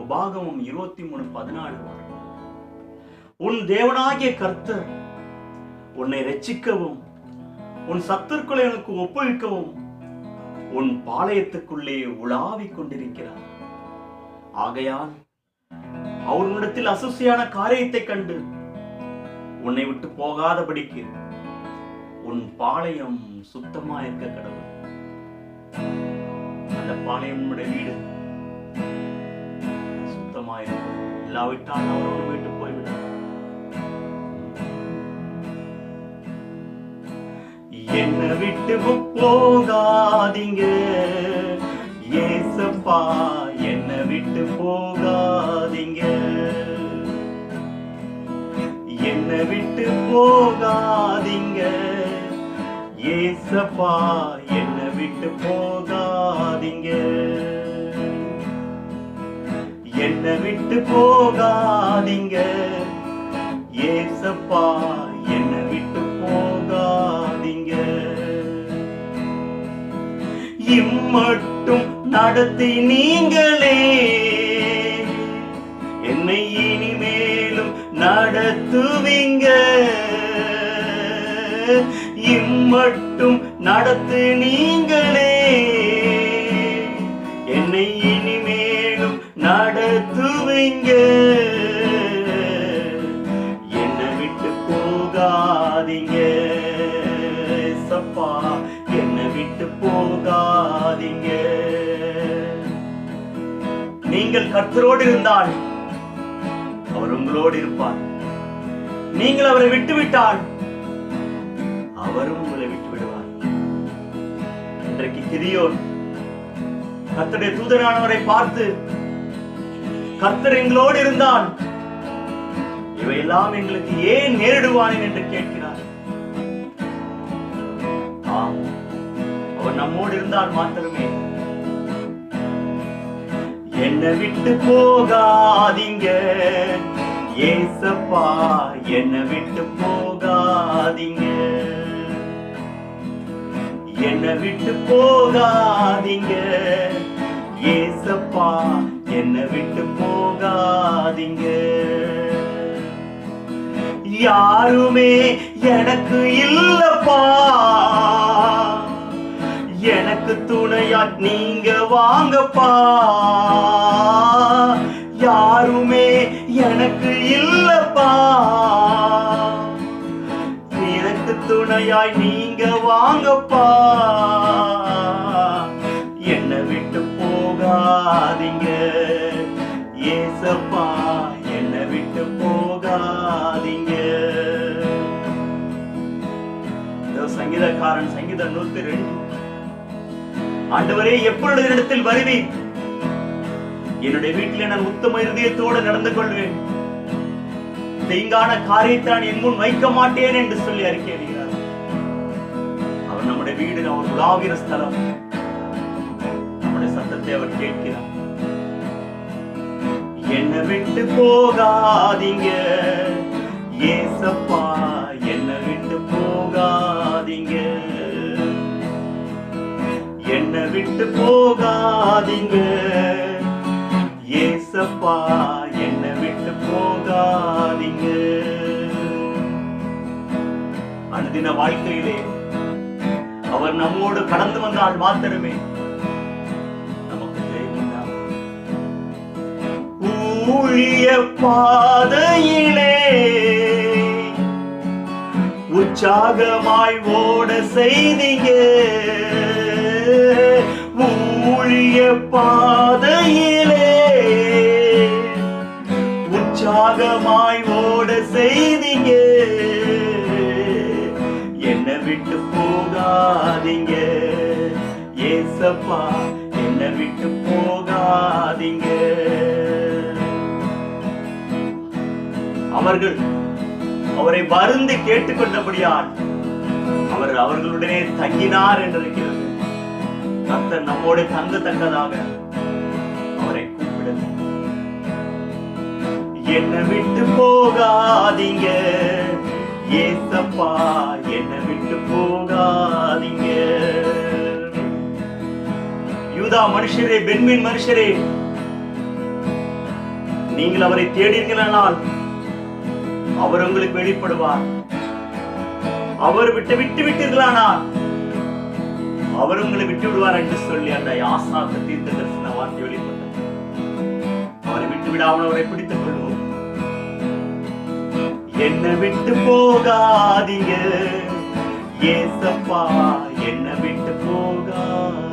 உபாகமம் 23:14. உன் தேவனாகிய கர்த்தர் உன்னை ரட்சிக்கவும் உன் சத்துருக்களை எனக்கு ஒப்புவிக்கவும் உன் பாளையத்துக்குள்ளே உலாவிக் கொண்டிருக்கிறார். ஆகையால் அவர் உன்னிடத்தில் அசுசியான காரியத்தை கண்டு உன்னை விட்டு போகாதபடிக்கு உன் பாளையம் சுத்தமா இருக்க கடவுள். அந்த பாளையம் உன்னுடைய வீடு சுத்தமா இருக்கும். இல்லாவிட்டால் அவரோடு வீட்டு போய்விட. என்னை விட்டு போகாதீங்க ஏசப்பா, என்னை விட்டு போகாதீங்க, என்னை விட்டு போகாதீங்க ஏசப்பா, என்னை விட்டு போகாதீங்க, என்னை விட்டு போகாதீங்க ஏசப்பா, என்னை விட்டு போகாதீங்க. இம்மட்டும் நடத்தி நீங்களே என்னை இனிமேலும் நடத்துவீங்க. இம்மட்டும் நடத்து நீங்களே என்னை இனிமேலும் நடத்துவீங்க. என்னை விட்டு போகாதீங்க சப்பா, என்னை விட்டு போகாதீங்க. நீங்கள் கர்த்தரோடு இருந்தால் அவர் உங்களோடு இருப்பார். நீங்கள் அவரை விட்டுவிட்டால் அவரும் உங்களை விட்டு விடுவார். இன்றைக்கு கிதியோன் கர்த்தருடைய தூதனானவரை பார்த்து, கர்த்தர் எங்களோடு இருந்தால் இவையெல்லாம் எங்களுக்கு ஏன் நேரிடுவானேன் என்று கேட்கிறார். ஆம், அவர் நம்மோடு இருந்தால் மாத்திரமே. என்னை விட்டு போகாதீங்க ஏசப்பா, என்னை விட்டு போகாதீங்க, என்னை விட்டு போகாதீங்க ஏசப்பா, என்னை விட்டு போகாதீங்க. யாருமே எனக்கு இல்லப்பா, எனக்கு துணையா நீங்க வாங்கப்பா. யாருமே எனக்கு இல்லப்பா, எனக்கு துணையாய் நீங்க வாங்கப்பா. என்னை விட்டு போகாதீங்க ஏசப்பா, என்னை விட்டு போகாதீங்க. சங்கீதக்காரன் சங்கீதம் 102, ஆண்டவரே எப்பொழுது இடத்தில் வருவீர்? என்னுடைய வீட்டிலே நான் உத்தம இருதயத்தோடு நடந்து கொள்வேன், தீங்கான காரியத்தை நான் என் முன் வைக்க மாட்டேன் என்று சொல்லி அறிக்கையிடுகிறார். அவர் நம்முடைய வீடு, அவர் உலாவிற ஸ்தலம். நம்முடைய சத்தத்தை அவர் கேட்கிறார். என்னை விட்டு போகாதீங்க ஏசப்பா, என்னை விட்டு போகாதீங்க, என்னை விட்டு போகாதீங்க ஏசப்பா, என்னை விட்டு போகாதீங்க. அனுதின வாழ்க்கையிலே அவர் நம்மோடு கடந்து வந்தால் மாத்திரமே நமக்கு தெரியும். ஊழிய பாதையிலே உற்சாகமாய் ஓட செய்தீங்க, ஊழிய பாதையிலே உற்சாகமாய் ஓட செய்தீங்க. என்னை விட்டு போகாதீங்க ஏசப்பா, என்னை விட்டு போகாதீங்க. அவர்கள் அவரை வருந்தி கேட்டுக்கொண்டபடியால் அவர் அவர்களுடனே தங்கினார் என்றிருக்கிறது. கர்த்தர் நம்மோடு தங்கத்தக்கதாக அவரை கூப்பிடுங்க. என்னை விட்டு போகாதீங்க ஏசப்பா, என்னை விட்டு போகாதீங்க. யூதா மனுஷரே, பென்மின் மனுஷரே, நீங்கள் அவரை தேடினீர்களானால் அவர் உங்களுக்கு வெளிப்படுவார். அவர் விட்டு விட்டீர்களானால் அவர் உங்களை விட்டு விடுவார் என்று சொல்லி அந்த ஆசாத்த தீர்க்க தரிசன வார்த்தை வெளிப்பட்டது. அவரை விட்டு விடாமல் அவரை பிடித்துக் கொள்வோம். என்ன விட்டு போகாதீங்க ஏசப்பா, என்ன விட்டு போகாதீங்க.